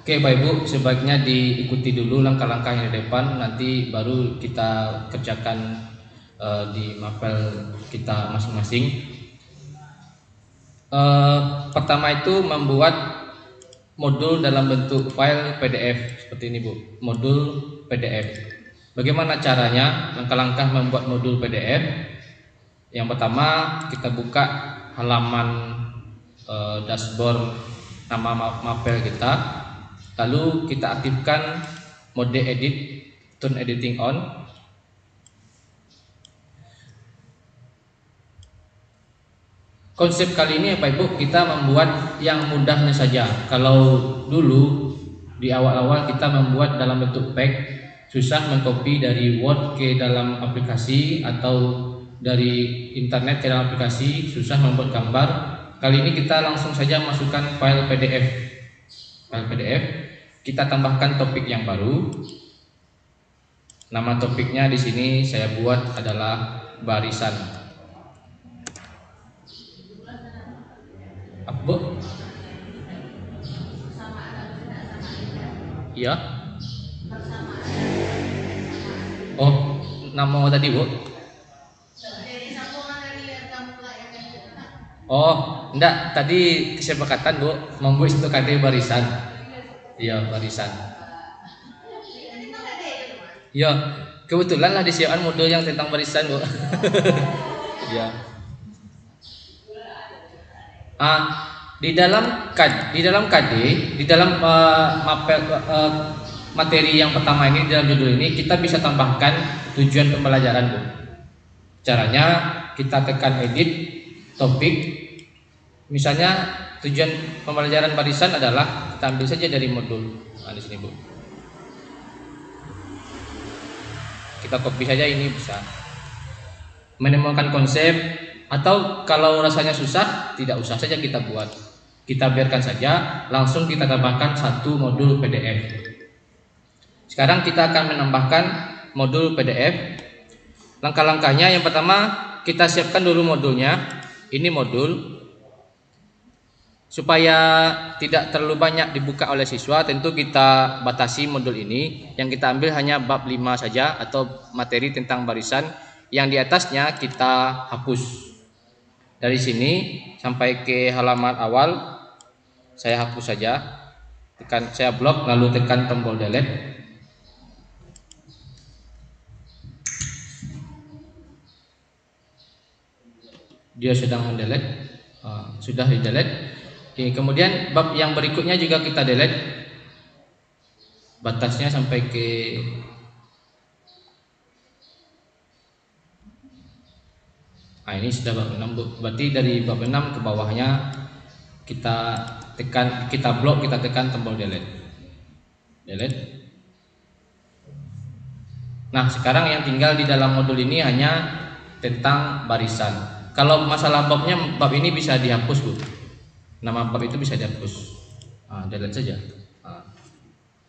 Oke Bapak Ibu, sebaiknya diikuti dulu langkah-langkah yang di depan, nanti baru kita kerjakan di mapel kita masing-masing. Pertama itu membuat modul dalam bentuk file PDF seperti ini Bu, modul PDF. Bagaimana caranya? Langkah-langkah membuat modul PDF. Yang pertama kita buka halaman dashboard nama mapel kita. Lalu kita aktifkan mode edit, turn editing on. Konsep kali ini Bapak Ibu kita membuat yang mudahnya saja. Kalau dulu di awal-awal kita membuat dalam bentuk pack, susah mengcopy dari Word ke dalam aplikasi atau dari internet ke dalam aplikasi, susah membuat gambar. Kali ini kita langsung saja masukkan file PDF. File PDF, kita tambahkan topik yang baru. Nama topiknya di sini saya buat adalah barisan. Apa? Iya. Oh, nama tadi Bu? Oh, enggak, tadi kesepakatan Bu membuat itu KD barisan. Iya, barisan. Ya, kebetulan lah disiapkan modul yang tentang barisan Bu. Ya. Di dalam KD, di dalam mapel materi yang pertama ini, dalam judul ini kita bisa tambahkan tujuan pembelajaran Bu. Caranya kita tekan edit topik. Misalnya tujuan pembelajaran barisan adalah kita ambil saja dari modul. Nah, di sini Bu. Kita copy saja ini bisa. Menemukan konsep, atau kalau rasanya susah tidak usah saja kita buat. Kita biarkan saja, langsung kita tambahkan satu modul PDF. Sekarang kita akan menambahkan modul PDF. Langkah-langkahnya yang pertama kita siapkan dulu modulnya. Ini modul. Supaya tidak terlalu banyak dibuka oleh siswa, tentu kita batasi modul ini. Yang kita ambil hanya bab 5 saja atau materi tentang barisan. Yang di atasnya kita hapus. Dari sini sampai ke halaman awal saya hapus saja. Saya blok lalu tekan tombol delete. Dia sedang mendelete. Sudah di delete. Oke, kemudian bab yang berikutnya juga kita delete. Batasnya sampai ke ini sudah bab 6 Bu. Berarti dari bab 6 ke bawahnya kita blok, kita tekan tombol delete. Delete. Nah, sekarang yang tinggal di dalam modul ini hanya tentang barisan. Kalau masalah bab ini bisa dihapus Bu. Nama bab itu bisa dihapus. Delete saja.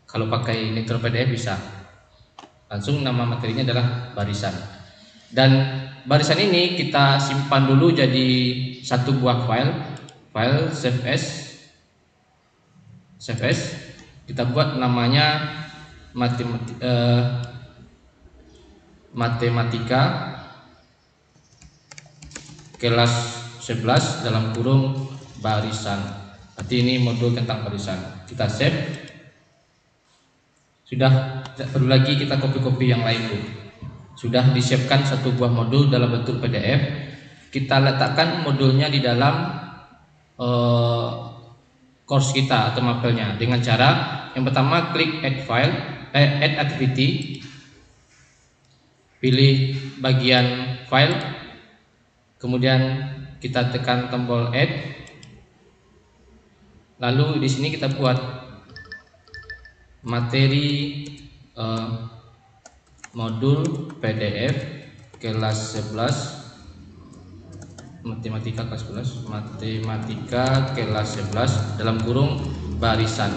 Kalau pakai Nitro PDF bisa. Langsung nama materinya adalah barisan. Dan barisan ini kita simpan dulu jadi satu buah file save as. Kita buat namanya matematika kelas 11 dalam kurung barisan. Berarti ini modul tentang barisan. Kita save. Sudah tidak perlu lagi kita copy-copy yang lain Bu. Sudah disiapkan satu buah modul dalam bentuk PDF. Kita letakkan modulnya di dalam course kita atau mapelnya dengan cara yang pertama klik add activity, pilih bagian file, kemudian kita tekan tombol add, lalu di sini kita buat materi modul PDF kelas 11 matematika kelas 11 dalam kurung barisan.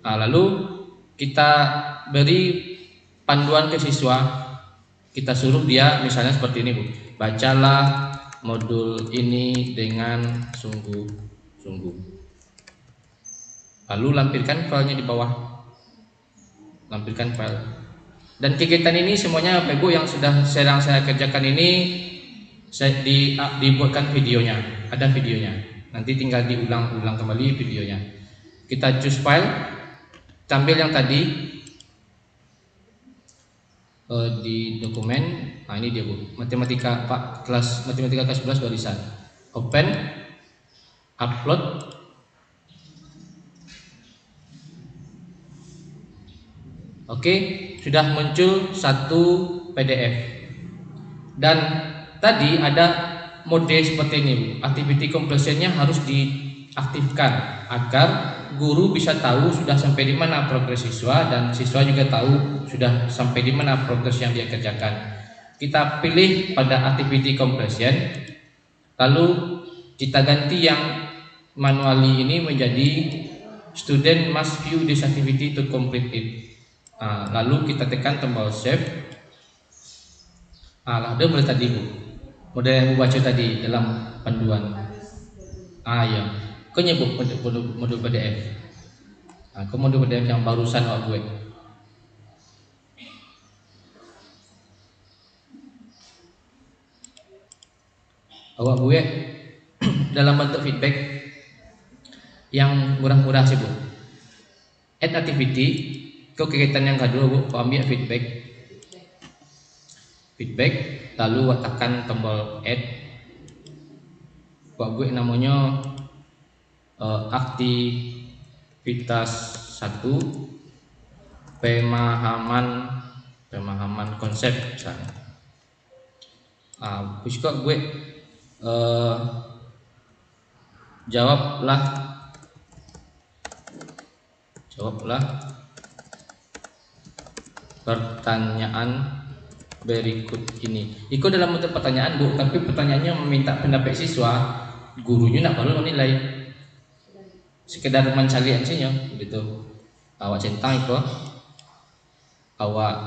Lalu kita beri panduan ke siswa. Kita suruh dia misalnya seperti ini Bu. Bacalah modul ini dengan sungguh-sungguh. lalu lampirkan filenya di bawah, lampirkan file. Dan kegiatan ini semuanya Bapak Ibu yang sudah sedang saya kerjakan ini dibuatkan videonya, ada videonya. Nanti tinggal diulang-ulang kembali videonya. Kita choose file, ambil yang tadi di dokumen. Nah ini dia Bu, matematika Pak, kelas matematika kelas 11 barisan. Open, upload. Oke, sudah muncul satu PDF. Dan tadi ada mode seperti ini Bu. Activity completion-nya harus diaktifkan agar guru bisa tahu sudah sampai di mana progres siswa, dan siswa juga tahu sudah sampai di mana progres yang dia kerjakan. Kita pilih pada activity completion, lalu kita ganti yang manually ini menjadi student must view this activity to complete it. Nah, lalu kita tekan tombol save. Lah, udah mulai tadi Bu, model yang Bu baca tadi dalam panduan. Ya, kau nyebut modul PDF. Kau modul PDF yang barusan awak buat. Awak buat dalam bentuk feedback yang murah-murah sih Bu. Add activity, kau kegiatan yang kedua Bu, kau ambil feedback, lalu tekan tombol add. Kau buat namanya aktivitas 1 pemahaman konsep misalnya. Terus kok gue jawablah pertanyaan berikut ini. Itu dalam bentuk pertanyaan Bu, tapi pertanyaannya meminta pendapat siswa. Gurunya nak perlu menilai, sekedar mencari answernya gitu. Awak centang itu, awak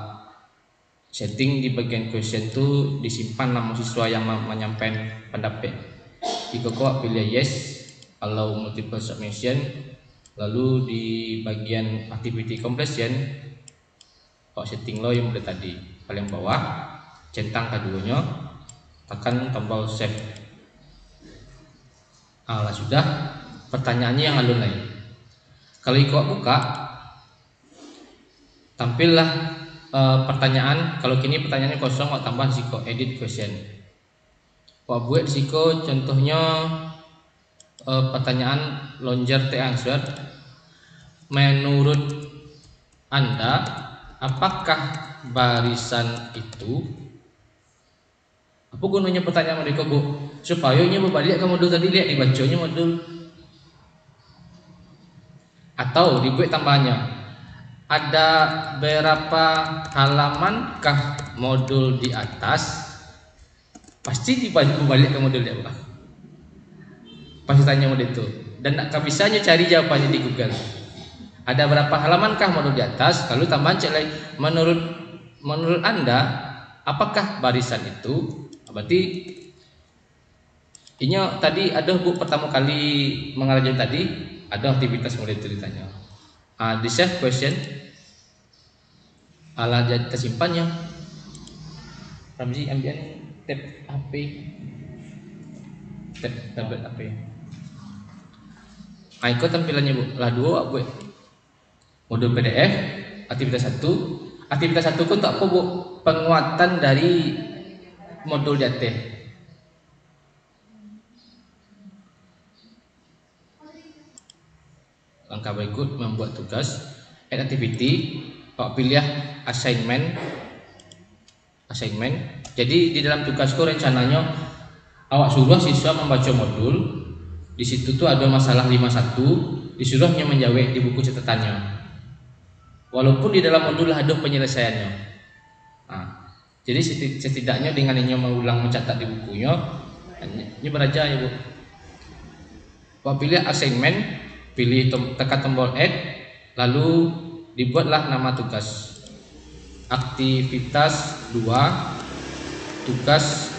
setting di bagian question itu disimpan nama siswa yang menyampaikan pendapat. Jika kau pilih yes, allow multiple submission, lalu di bagian activity completion kau setting lo yang udah tadi paling bawah, centang keduanya, tekan tombol save. Lah sudah, pertanyaannya yang alun lain. Kalau ikut buka, tampillah pertanyaan. Kalau kini pertanyaannya kosong, kok tambah siko edit question. Kok buat siko contohnya pertanyaan longer the answer. Menurut Anda, apakah barisan itu? Apa gunanya pertanyaan mereka Bu? Supaya nya berbalik ke modul tadi, lihat dibacanya modul. Atau dibuat tambahannya, ada berapa halamankah modul di atas? Pasti dibalik ke modul dia bukan? Pasti tanya modul itu. Dan tak bisanya cari jawabannya di Google. Ada berapa halamankah modul di atas? Lalu tambahan cek lagi, menurut Anda apakah barisan itu? Berarti ini tadi ada Bu pertama kali mengajar tadi ada aktivitas model ceritanya. Di save question ala jadi tersimpannya. Ramzi ambil tab HP, tab tablet HP. Ikut tampilannya Bu. Lah dua Bu. Modul PDF aktivitas 1. Aktivitas 1 pun tak apa Bu, penguatan dari modul di atas. Langkah berikut membuat tugas. Add activity, Pak pilih assignment. Jadi di dalam tugasku rencananya awak suruh siswa membaca modul. Di situ tuh ada masalah 51, disuruhnya menjawab di buku catatannya. Walaupun di dalam modul ada penyelesaiannya. Jadi setidaknya dengan ini mengulang mencatat di bukunya, ini beraja ya Bu. Pak pilih assignment, pilih tekan tombol add, lalu dibuatlah nama tugas. Aktivitas 2, tugas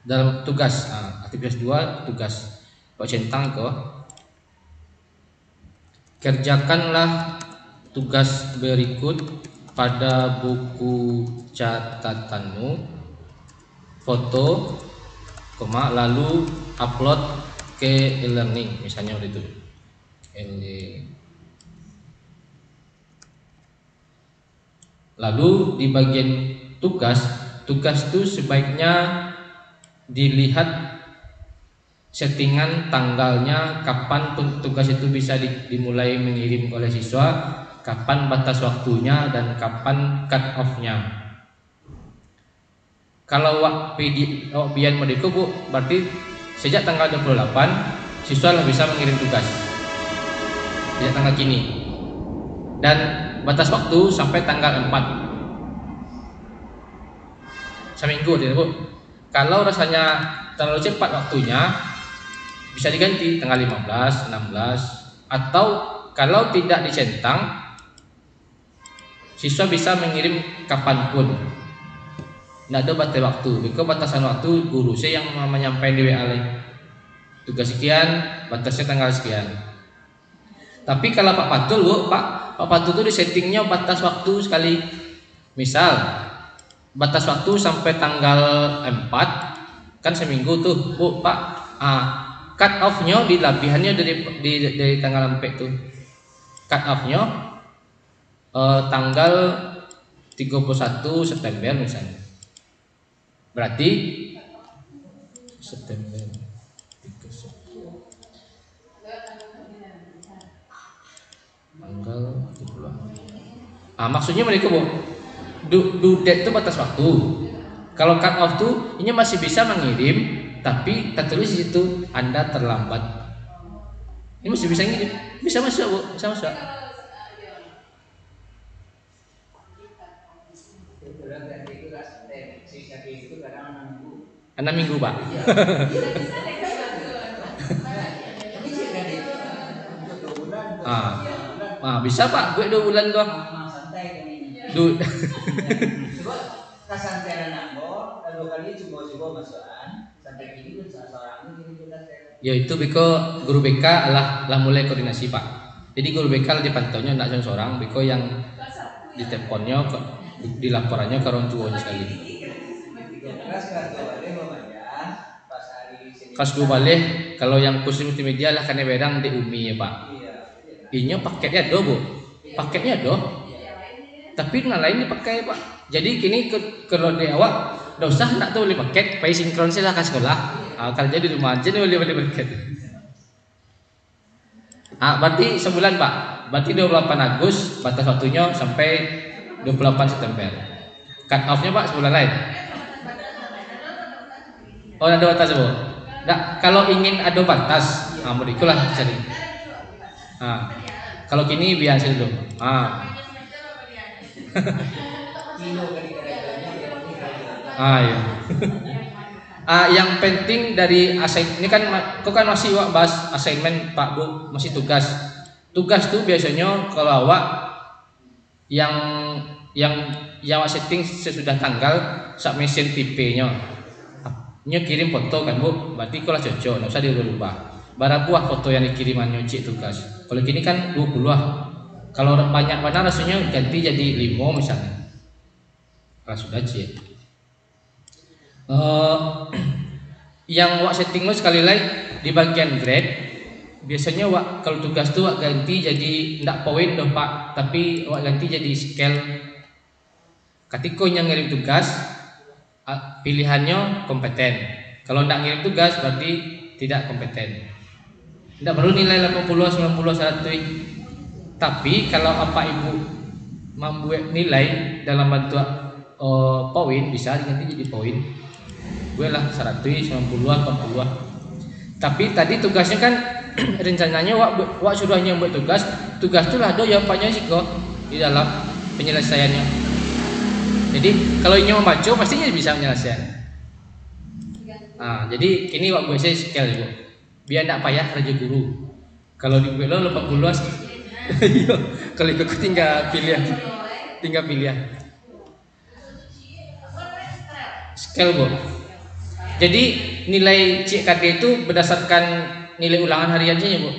dalam tugas. Aktivitas 2 tugas. kok centang kok. Kerjakanlah tugas berikut pada buku catatanmu, foto, lalu upload ke e-learning, misalnya itu. Lalu di bagian tugas itu sebaiknya dilihat settingan tanggalnya, kapan tugas itu bisa dimulai mengirim oleh siswa, kapan batas waktunya, dan kapan cut off-nya. Kalau bian merdeka Bu, berarti sejak tanggal 28 siswa lah bisa mengirim tugas sejak tanggal kini, dan batas waktu sampai tanggal 4 seminggu tidak Bu. Kalau rasanya terlalu cepat waktunya, bisa diganti tanggal 15, 16, atau kalau tidak dicentang, siswa bisa mengirim kapanpun. Tidak ada batas waktu. Because batasan waktu guru saya yang menyampaikan di WA tugas sekian, batasnya tanggal sekian. Tapi kalau Pak Patul Bu, Pak Patul itu di settingnya batas waktu sekali. Misal batas waktu sampai tanggal 4, kan seminggu tuh Bu, Pak. Cut off-nya di labihannya dari tanggal 4 tuh. Cut off-nya tanggal 31 September misalnya. Berarti September 31 tanggal 30. Maksudnya mereka Bu, due date itu batas waktu. Kalau cut off tuh ini masih bisa mengirim, tapi tertulis di situ Anda terlambat. Ini masih bisa ngirim, bisa masuk Bu, bisa masuk. Enam minggu Pak. Bisa Pak, gue 2 bulan kok. Ya itu Biko guru BK lah mulai koordinasi Pak. Jadi guru BK lah dipantaunya tidak seorang, Biko yang di teleponnya, di laporannya ke orang tuanya sekali. Kas 2 balik, kalau yang khusus multimedia lah karena bedang di UMI ya Pak. Ini paketnya ada Bu, paketnya ada. Tapi yang lain dipakai Pak. Jadi kini kalau di awal udah usah nak tuh beli paket, pakai sinkron sih lah ke sekolah. Kalau jadi di rumah aja nih beli paket. Berarti sebulan Pak. Berarti 28 Agustus batas waktunya sampai 28 September. Cut off-nya Pak sebulan lain. Oh ada batas Bu. Nah, kalau ingin ada batas, mereka lah cari. Kalau kini biasa dulu. Ya. Yang penting dari ini kan kok kan masih bahas assignment Pak Bu, masih tugas. Tugas tuh biasanya kalau awak yang awak setting sesudah tanggal submission tipe-nya. Kirim foto kan Bu, berarti kalau cocok, enggak usah dirubah. Barang buah foto yang dikirimannya cik tugas. Kalau gini kan 20 lah. Kalau banyak mana rasanya ganti jadi 5 misalnya. Kalau sudah cik. Yang wak setting lo sekali lagi di bagian grade, biasanya wak kalau tugas tuh wak ganti jadi ndak poin dong Pak, tapi wak ganti jadi scale. Ketika yang ngirim tugas pilihannya kompeten. Kalau ndak ngirim tugas berarti tidak kompeten. Ndak perlu nilai 80, 90, 100. Tapi kalau apa Ibu membuat nilai dalam bentuk poin, bisa diganti jadi poin. Gue lah 100, 90, 80. Tapi tadi tugasnya kan rencananya wak sudah yang buat tugas tuh lah do jawabannya sih kok di dalam penyelesaiannya. Jadi kalau ingin membaca pastinya bisa menyelesaikan. Jadi kini wak gue saya scale Bu. Biar tidak payah kerja guru. Kalau di gue lo 80 kalau ikut tinggal pilih. Scale Bu. Jadi nilai CKD itu berdasarkan nilai ulangan harian saja Bu.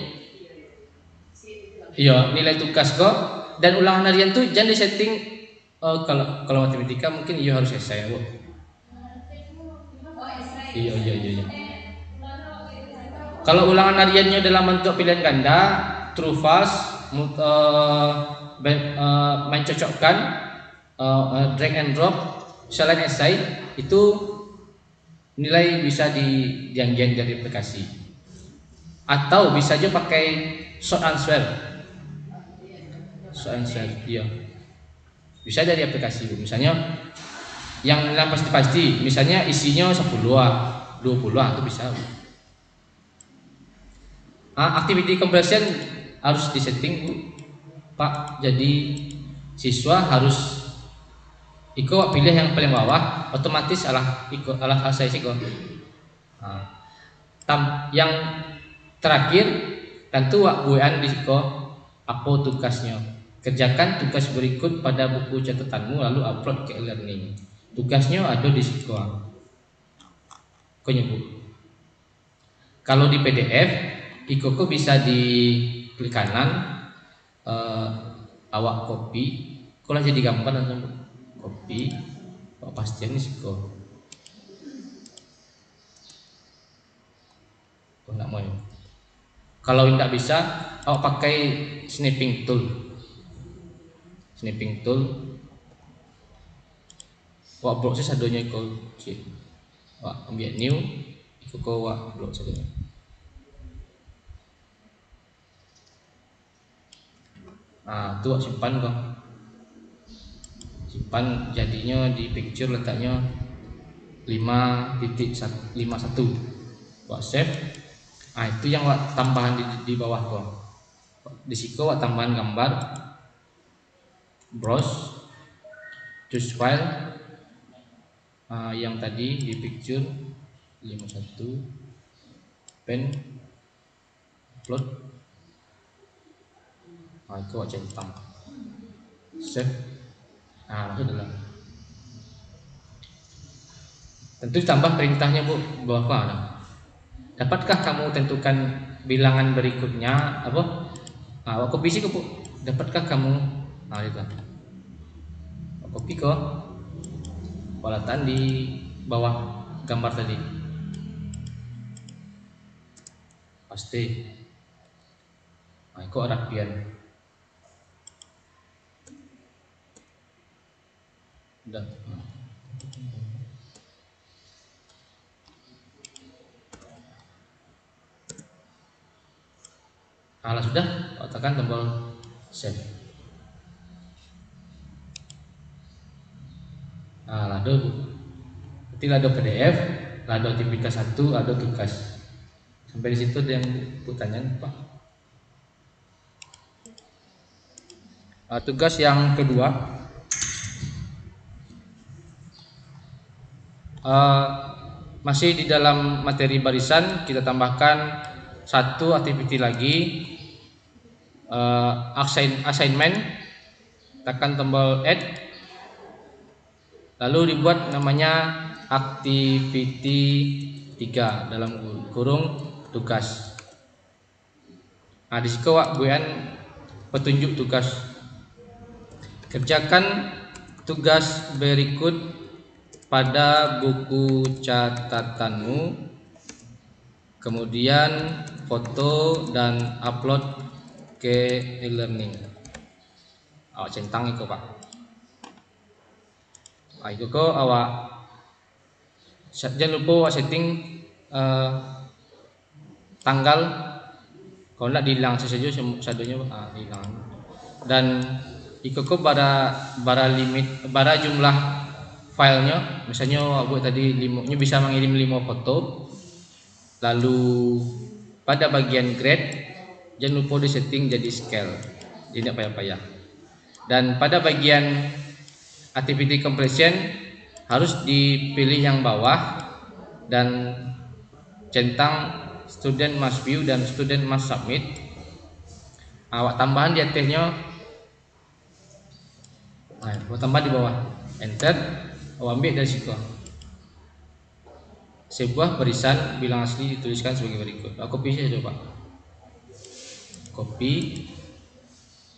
Iya, nilai tugas kok dan ulangan harian tuh jangan disetting. Kalau matematika mungkin iya harus esai Bu. Iya. Kalau ulangan hariannya dalam bentuk pilihan ganda, true false, mencocokkan, drag and drop, selain esai itu nilai bisa dijanjikan dari aplikasi. Atau bisa aja pakai short answer. Iya. Bisa dari aplikasi. Misalnya yang pasti, misalnya isinya 10 20 itu bisa. Activity completion harus disetting Bu, Pak. Jadi siswa harus ikut pilih yang paling bawah, otomatis alah saya sih kok. Yang terakhir tentu buan disiko apa tugasnya. Kerjakan tugas berikut pada buku catatanmu lalu upload ke e-learning. Tugasnya ada di situ. Kok nyebut. Kalau di PDF, Ikoko bisa di klik kanan, awak copy. Kalau jadi gambar langsung copy, pastian ini siku. Kok nggak mau ya? Kalau tidak bisa, awak pakai snapping tool. Wak blok sih sadonya kau cik. Wak ambil new, ikut kau wak blok sadonya. Tu wak simpan kau. Simpan jadinya di picture letaknya 5.51. Wak save. Itu yang wak tambahan di bawah kau. Di situ wak tambahan gambar. Browse, choose file, yang tadi di picture 51, pen, upload, itu wajah hitam, save, itu adalah. Tentu tambah perintahnya Bu, bahwa dapatkah kamu tentukan bilangan berikutnya apa? Copy sih Bu, dapatkah kamu? Itu copy kok walatan di bawah gambar tadi pasti kok rapian udah sudah tekan tombol save. Lado berarti lado PDF, lado aktivitas 1, lado tugas. Sampai di situ ada yang pertanyaan Pak. Tugas yang kedua, masih di dalam materi barisan kita tambahkan satu aktiviti lagi, assignment. Tekan tombol add. Lalu dibuat namanya activity 3 dalam kurung tugas. Di situ wak buan petunjuk tugas. Kerjakan tugas berikut pada buku catatanmu. Kemudian foto dan upload ke e-learning. Centang itu Pak. Itu kok awak jangan lupa setting tanggal. Kalau tidak dihilang saja sadonya hilang. Dan itu kok bara limit bara jumlah filenya. Misalnya aku tadi bisa mengirim 5 foto. Lalu pada bagian grade jangan lupa di setting jadi scale. Tidak payah-payah. Dan pada bagian activity completion harus dipilih yang bawah dan centang student must view dan student must submit. Awak tambahan di atasnya, awak tambah di bawah, enter, awak ambil dari situ. Sebuah barisan bilang asli dituliskan sebagai berikut. Copy saja coba. Copy.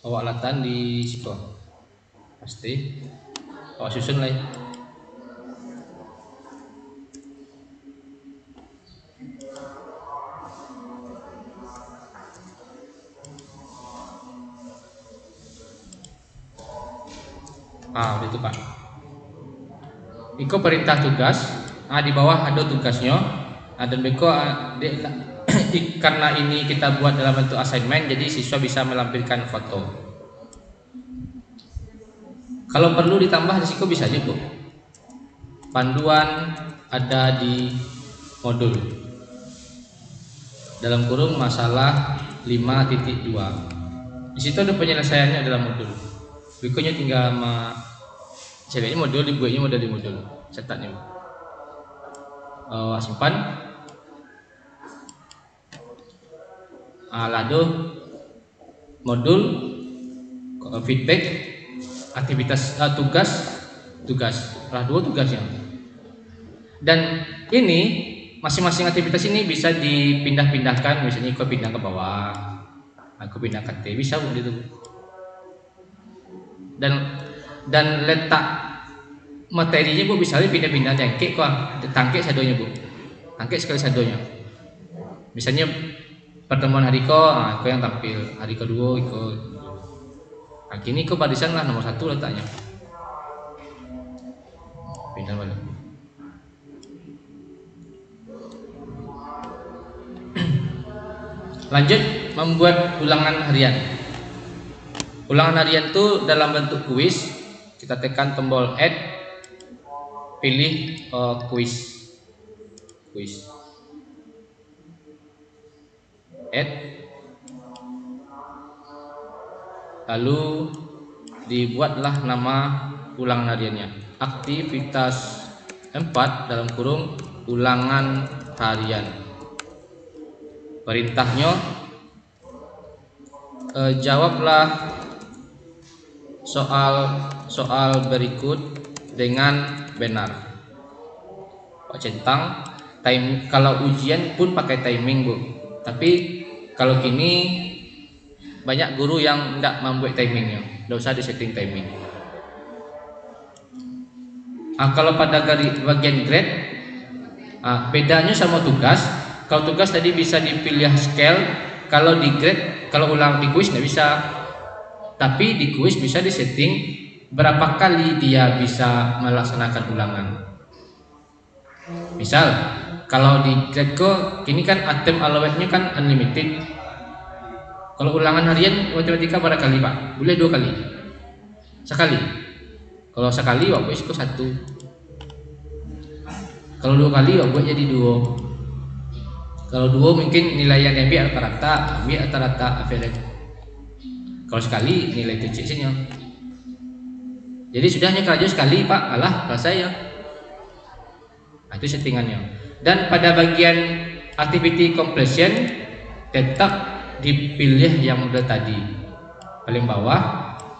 Awak latan di situ. Pasti. Awak susun lah. Udah itu Pak. Iko perintah tugas. Di bawah ada tugasnya. Dan beko karena ini kita buat dalam bentuk assignment, jadi siswa bisa melampirkan foto. Kalau perlu ditambah risiko bisa aja Bu. Panduan ada di modul. Dalam kurung masalah 5.2. Di situ ada penyelesaiannya dalam modul. Berikutnya tinggal carinya modul, dibuatnya modul di modul. Cetaknya. Simpan. Lalu modul feedback aktivitas tugas. Dua tugasnya. Dan ini masing-masing aktivitas ini bisa dipindah-pindahkan, misalnya aku pindah ke bawah, aku pindah ke T, bisa Bu gitu. Dan letak materinya Bu bisa pindah-pindah tangkek kok, tangkek sadonya Bu. Tangkek sekali sadonya. Misalnya pertemuan hari aku yang tampil, hari kedua ikut. Nah, kini ke barisan lah nomor 1 letaknya. Pindah balik. Lanjut membuat ulangan harian. Ulangan harian itu dalam bentuk kuis. Kita tekan tombol add, pilih kuis. Add. Lalu dibuatlah nama ulangan hariannya. Aktivitas 4 dalam kurung ulangan harian. Perintahnya jawablah soal berikut dengan benar. Pak centang kalau ujian pun pakai timing Bu. Tapi kalau kini banyak guru yang tidak membuat timingnya, tidak usah disetting timing. Kalau pada bagian grade, bedanya sama tugas. Kalau tugas tadi bisa dipilih scale, kalau di grade, kalau ulang di kuis nggak bisa. Tapi di kuis bisa disetting berapa kali dia bisa melaksanakan ulangan. Misal, kalau di grade kini kan attempt allowance-nya kan unlimited. Kalau ulangan harian matematika berapa kali Pak? Boleh 2 kali. Sekali. Kalau sekali Pak buat 1. Kalau 2 kali Pak buat jadi 2. Kalau 2 mungkin nilai yang diambil rata-rata average. Kalau sekali nilai TCC-nya. Jadi sudahnya kerja sekali Pak, selesai ya. Itu settingannya. Dan pada bagian activity completion tetap dipilih yang udah tadi. Paling bawah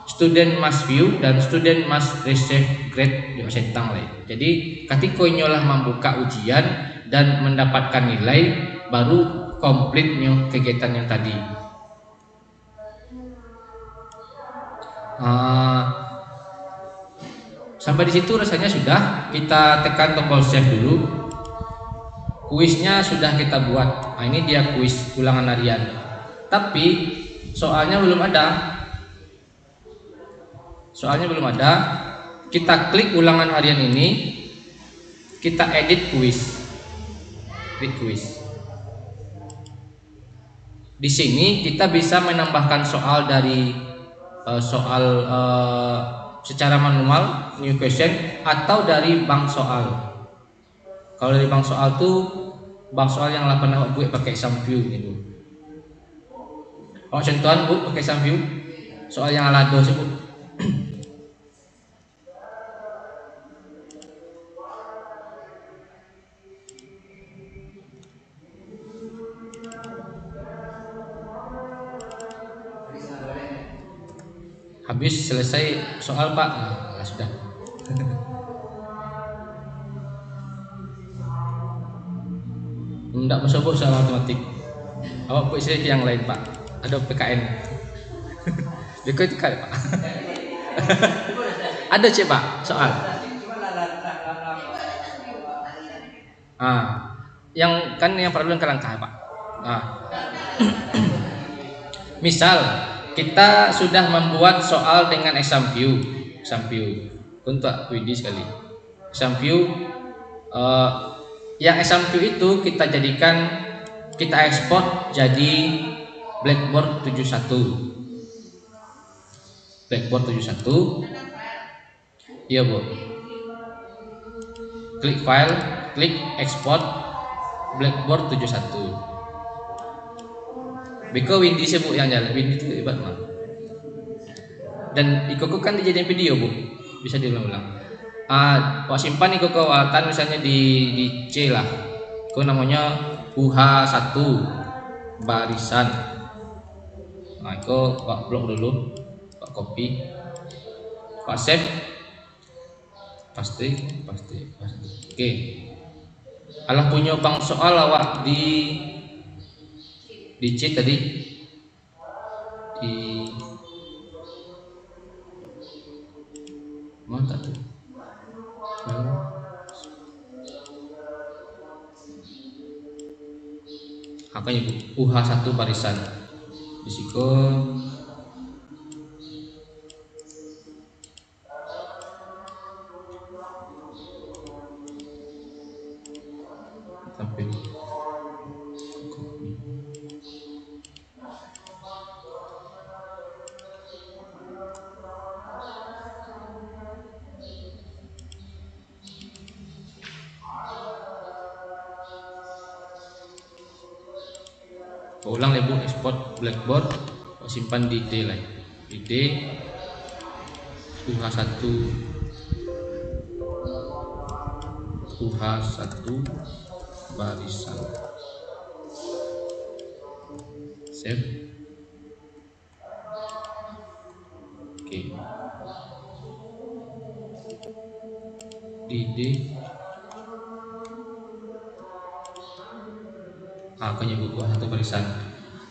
student must view dan student must receive grade di centang lah. Jadi ketika nyolah membuka ujian dan mendapatkan nilai, baru komplitnya kegiatan yang tadi. Sampai di situ rasanya sudah. Kita tekan tombol save dulu. Kuisnya sudah kita buat. Ini dia kuis ulangan harian. Tapi soalnya belum ada. Kita klik ulangan harian ini. Kita edit kuis. Di sini kita bisa menambahkan soal dari secara manual new question atau dari bank soal. Kalau dari bank soal tuh bank soal yang pernah buat pakai SumView gitu. Kalau contohan Bu pakai SumView soal yang alado sebut. Habis selesai soal Pak, sudah. Enggak masuk soal matematik. Awak buat isi yang lain Pak. Ada PKN. Beko itu kan Pak. Ada cek Pak soal. Yang kan yang perlu kerangka Pak. Misal kita sudah membuat soal dengan exam view untuk Widi sekali. Exam view yang exam view itu kita ekspor jadi Blackboard 71. Blackboard 71. Iya Bu. Klik file, klik export Blackboard 71. Beko Windy sebut yang jalan. Windy itu hebat mah. Dan Ikoko kan dijadiin video Bu. Bisa diulang-ulang. Wak simpan Ikoko watan misalnya di C lah. Itu namanya UH1 barisan. Itu Wak blok dulu. Wak copy. Wak save. Pasti. Oke. Alah punya bang soal awak di C tadi di mana tuh? Apa ya Bu? UH1 barisan. Risiko tampil. Ulang ya Bu, export Blackboard, simpan di D lah. Di D UH1 barisan. Save. Oke. Di D kayaknya buku satu barisan.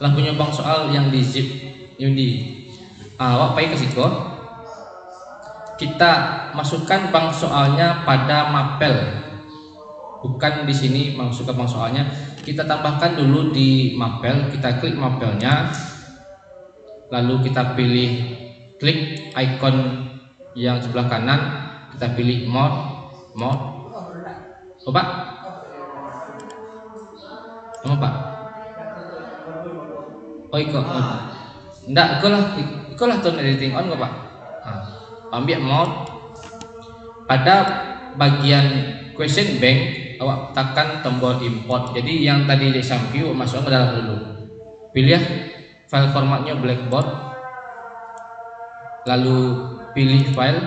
Lah punya bang soal yang di zip ini. Awak pakai ke situ. Kita masukkan bang soalnya pada mapel. Bukan di sini masukkan bang soalnya. Kita tambahkan dulu di mapel. Kita klik mapelnya. Lalu kita pilih klik icon yang sebelah kanan. Kita pilih mode. Oh Pak. Apa Pak? Oh enggak, ikulah tone editing on kok Pak. Ambil mode pada bagian question bank awak tekan tombol import. Jadi yang tadi di exam view masuk ke dalam dulu. Pilih file formatnya Blackboard. Lalu pilih file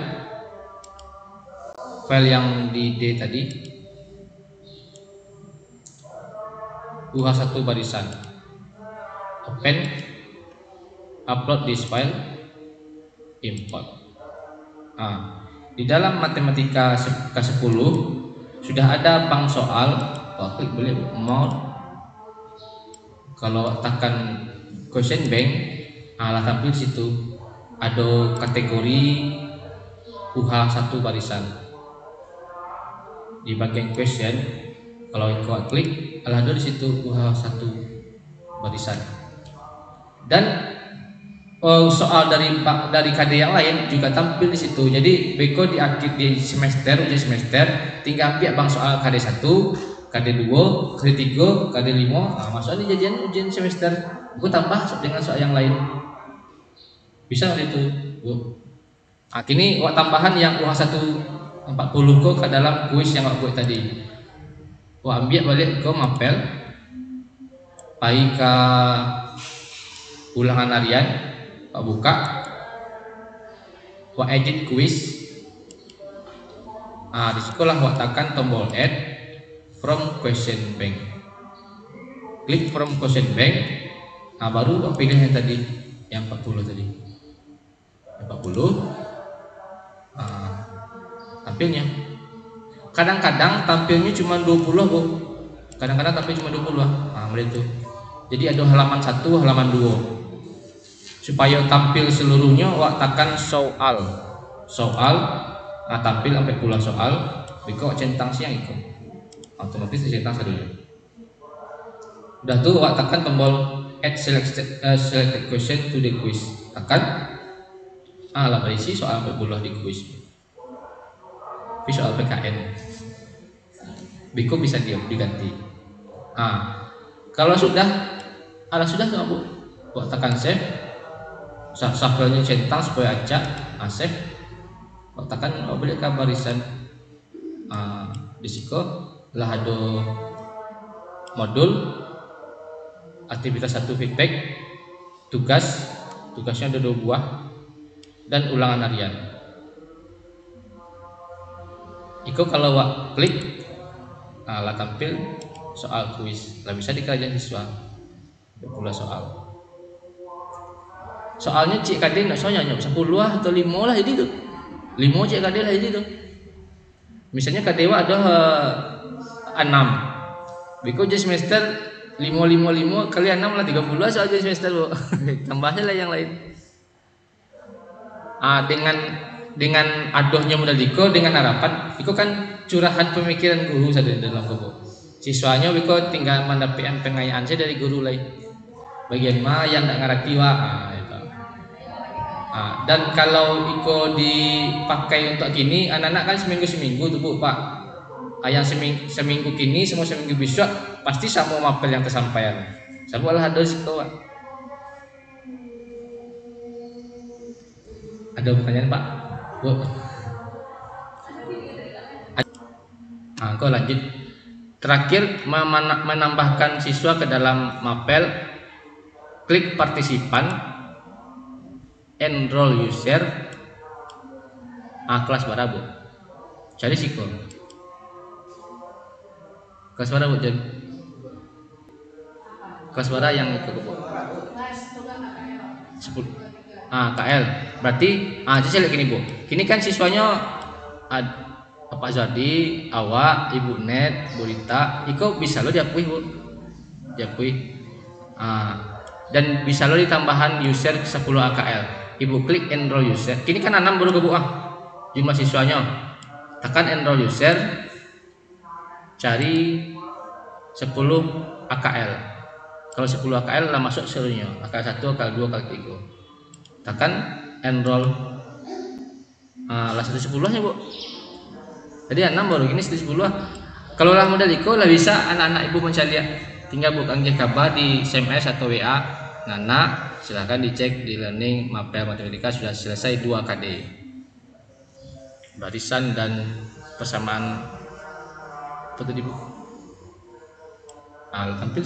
yang di D tadi. UH1 barisan. Open, upload this file, import. Di dalam matematika K10 sudah ada bang soal. Klik boleh mode. Kalau tekan question bank, lah tampil situ ada kategori UH1 barisan. Di bagian question, kalau kau klik, ada di situ UH1 barisan. Dan soal dari KD yang lain juga tampil di situ. Jadi beko di akhir di semester ujian semester tinggal ambil bang soal KD 1, KD 2, KD 3, KD 5. Maksudnya jadian ujian semester. Gue tambah dengan soal yang lain. Bisa itu. Kini wak tambahan yang UH1 40 ke dalam kuis yang wak buat tadi. Wak ambil balik ke mapel. Pai ke ulangan harian, Pak buka, Wak edit quiz. Di sekolah Wak tekan tombol add from question bank. Klik from question bank. Baru Wak pilih yang tadi, yang 40 tadi. Yang 40. Tampilnya. Kadang-kadang tampilnya cuma 20 Bu. Kadang-kadang tapi cuma 20 lah. Nah, itu. Jadi ada halaman 1, halaman 2. Supaya tampil seluruhnya wak tekan soal. Soal tampil sampai pula soal, biko centang siang itu. Otomatis dicentang dulu. Udah tuh wak tekan tombol add selected question to the quiz. Tekan lah berisi soal sampai pula di quiz. Tapi soal PKN. Biko bisa diganti. Kalau sudah tuh Bu, buat tekan save, shuffle-nya centang supaya acak, save, buat tekan balik ke barisan, di situ lah ada modul, aktivitas 1 feedback, tugasnya ada 2 buah, dan ulangan harian. Iko kalau klik, lah tampil soal kuis, lah bisa dikerjain siswa. Pula soalnya cik kadin nak soalnya 10 atau 5 lah jadi tuh. 5 cik kadin lah jadi tuh. Misalnya kadewa ada 6. Biko je semester 5 kali 6 lah 30 soal je semester Bu. Tambahnya lah yang lain. Dengan adohnya modal Diko dengan harapan Diko kan curahan pemikiran guru saja dalam buku. Siswanya Biko tinggal mendapatkan pengayaan saya dari guru lain. Bagian mana yang tak ngerti itu. Dan kalau Iko dipakai untuk gini, anak-anak kan seminggu tuh Bu Pak. Yang seminggu kini semua seminggu besok pasti sama mapel yang tersampaikan. Sama lah ada situ Pak. Ada pertanyaan Pak? Bu. Kau lanjut. Terakhir menambahkan siswa ke dalam mapel. Klik partisipan, enroll user, kelas bara Bu. Cari siko. Kelas bara Bu jadi. Kelas bara yang itu Bu. 10. KL. Berarti saya lihat gini Bu. Kini kan siswanya Pak Zadi, awak, Ibu Net, Bu Rita, Iko bisa lo diakui Bu. Diakui. Dan bisa lo ditambahan user 10 AKL. Ibu klik enroll user. Kini kan 6 baru ke Bu jumlah siswanya. Tekan enroll user, cari 10 AKL. Kalau 10 AKL lah masuk seluruhnya. AKL 1, AKL 2, AKL 3. Tekan enroll. Lah 110 nya Bu. Jadi 6 baru gini 110. Kalau lah modal Iko lah bisa anak-anak Ibu mencari. Tinggal bukan kabar di SMS atau WA. Nana silahkan dicek di learning mapel matematika sudah selesai 2 KD. Barisan dan persamaan apa tadi Bu? Tampil